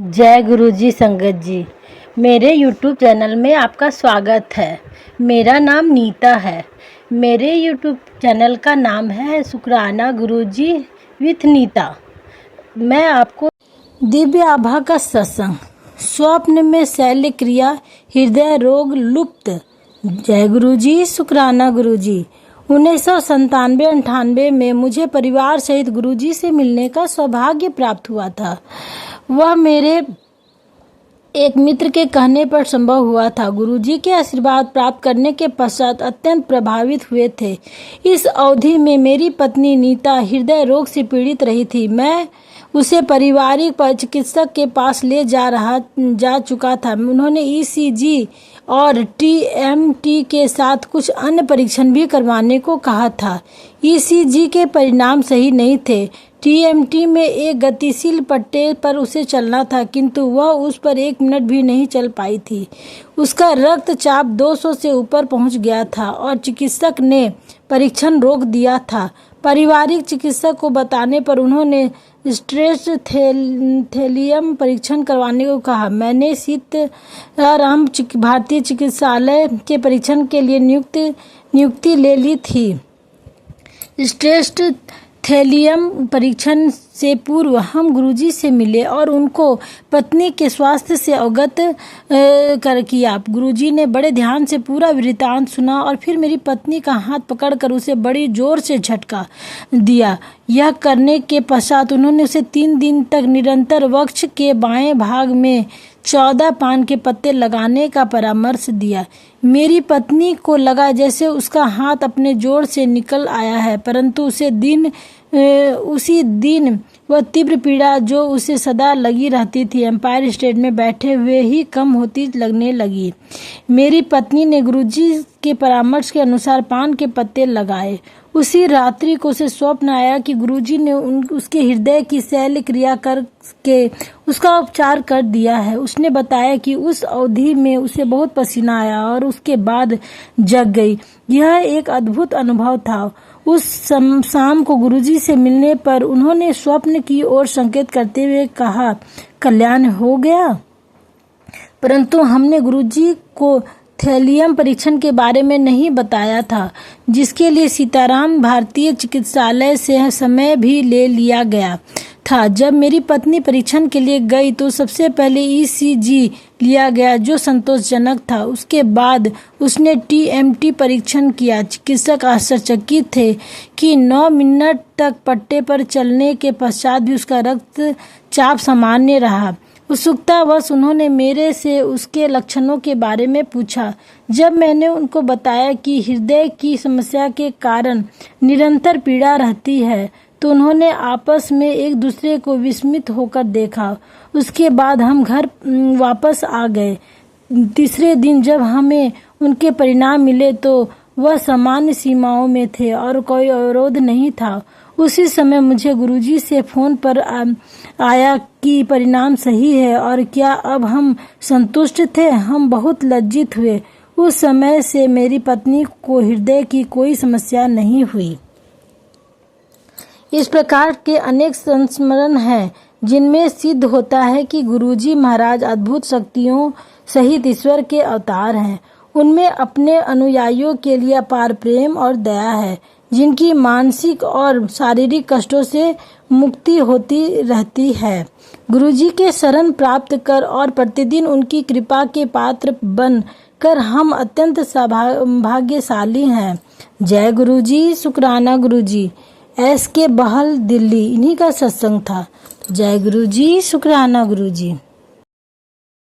जय गुरु जी संगत जी, मेरे YouTube चैनल में आपका स्वागत है। मेरा नाम नीता है। मेरे YouTube चैनल का नाम है शुक्राना गुरुजी विथ नीता। मैं आपको दिव्य आभा का सत्संग, स्वप्न में शल्य क्रिया, हृदय रोग लुप्त। जय गुरु जी शुक्राना गुरुजी। 1997-98 में मुझे परिवार सहित गुरुजी से मिलने का सौभाग्य प्राप्त हुआ था। वह मेरे एक मित्र के कहने पर संभव हुआ था। गुरुजी के आशीर्वाद प्राप्त करने के पश्चात अत्यंत प्रभावित हुए थे। इस अवधि में मेरी पत्नी नीता हृदय रोग से पीड़ित रही थी। मैं उसे पारिवारिक चिकित्सक के पास ले जा चुका था। उन्होंने ECG और TMT के साथ कुछ अन्य परीक्षण भी करवाने को कहा था। ECG के परिणाम सही नहीं थे। TMT में एक गतिशील पट्टे पर उसे चलना था, किंतु वह उस पर 1 मिनट भी नहीं चल पाई थी। उसका रक्तचाप 200 से ऊपर पहुंच गया था और चिकित्सक ने परीक्षण रोक दिया था। पारिवारिक चिकित्सक को बताने पर उन्होंने स्ट्रेस थैलियम परीक्षण करवाने को कहा। मैंने सीताराम भारतीय चिकित्सालय के परीक्षण के लिए नियुक्ति ले ली थी। स्ट्रेस थैलियम परीक्षण से पूर्व हम गुरुजी से मिले और उनको पत्नी के स्वास्थ्य से अवगत किया। गुरुजी ने बड़े ध्यान से पूरा वृत्तांत सुना और फिर मेरी पत्नी का हाथ पकड़कर उसे बड़ी जोर से झटका दिया। यह करने के पश्चात उन्होंने उसे 3 दिन तक निरंतर वक्ष के बाएं भाग में 14 पान के पत्ते लगाने का परामर्श दिया। मेरी पत्नी को लगा जैसे उसका हाथ अपने जोर से निकल आया है, परंतु उसी दिन वह तीव्र पीड़ा जो उसे सदा लगी रहती थी, एम्पायर स्टेट में बैठे हुए ही कम होती लगने लगी। मेरी पत्नी ने गुरुजी के परामर्श के अनुसार पान के पत्ते लगाए। उसी रात्रि को उसे स्वप्न आया कि गुरुजी ने उसके हृदय की शल्य क्रिया करके उसका उपचार कर दिया है। उसने बताया कि उस अवधि में उसे बहुत पसीना आया और उसके बाद जग गई। यह एक अद्भुत अनुभव था। उस शाम को गुरुजी से मिलने पर उन्होंने स्वप्न की ओर संकेत करते हुए कहा, कल्याण हो गया। परंतु हमने गुरुजी को थैलियम परीक्षण के बारे में नहीं बताया था, जिसके लिए सीताराम भारतीय चिकित्सालय से समय भी ले लिया गया था। जब मेरी पत्नी परीक्षण के लिए गई तो सबसे पहले ECG लिया गया, जो संतोषजनक था। उसके बाद उसने TMT परीक्षण किया। चिकित्सक आश्चर्यचकित थे कि 9 मिनट तक पट्टे पर चलने के पश्चात भी उसका रक्तचाप सामान्य रहा। उत्सुकतावश उन्होंने मेरे से उसके लक्षणों के बारे में पूछा। जब मैंने उनको बताया कि हृदय की समस्या के कारण निरंतर पीड़ा रहती है, तो उन्होंने आपस में एक दूसरे को विस्मित होकर देखा। उसके बाद हम घर वापस आ गए। तीसरे दिन जब हमें उनके परिणाम मिले तो वह सामान्य सीमाओं में थे और कोई अवरोध नहीं था। उसी समय मुझे गुरुजी से फोन पर आया कि परिणाम सही है और क्या अब हम संतुष्ट थे। हम बहुत लज्जित हुए। उस समय से मेरी पत्नी को हृदय की कोई समस्या नहीं हुई। इस प्रकार के अनेक संस्मरण हैं जिनमें सिद्ध होता है कि गुरुजी महाराज अद्भुत शक्तियों सहित ईश्वर के अवतार हैं। उनमें अपने अनुयायियों के लिए अपार प्रेम और दया है, जिनकी मानसिक और शारीरिक कष्टों से मुक्ति होती रहती है। गुरुजी के शरण प्राप्त कर और प्रतिदिन उनकी कृपा के पात्र बन कर हम अत्यंत भाग्यशाली हैं। जय गुरुजी शुक्राना गुरुजी। SK बहल, दिल्ली। इन्हीं का सत्संग था। जय गुरुजी शुक्राना गुरुजी।